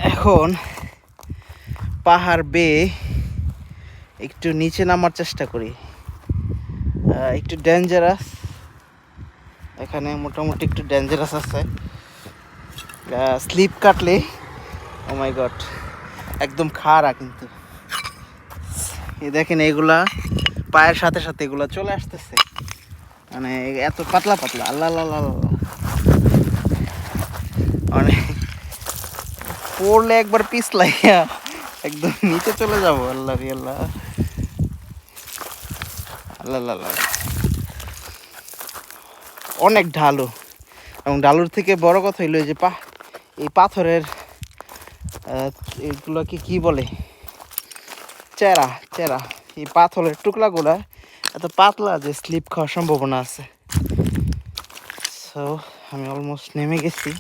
এখন পাহাড় বেয়ে একটু নিচে নামার চেষ্টা করি। একটু ডেঞ্জারাস, এখানে মোটামুটি একটু ডেঞ্জারাস আছে। স্লিপ কাটলে ও মাই গড একদম খাড়া। কিন্তু এই দেখেন এগুলা পায়ের সাথে সাথে এগুলা চলে আসতেছে, মানে এত পাতলা পাতলা। আল্লাহ আল্লাহ আল্লাহ, মানে পড়লে একবার পিছলাইয়া একদম নিচে চলে যাব। আল্লাহ রে আল্লাহ, আল্লাহ আল্লাহ। অনেক ঢালু, এবং ঢালুর থেকে বড় কথা হইলো যে এই পাথরের এগুলোকে কি বলে, চেরা চেরা। এই পাথরের টুকরাগুলা এত পাতলা যে স্লিপ খাওয়ার সম্ভাবনা আছে। সো আমি অলমোস্ট নেমে গেছি।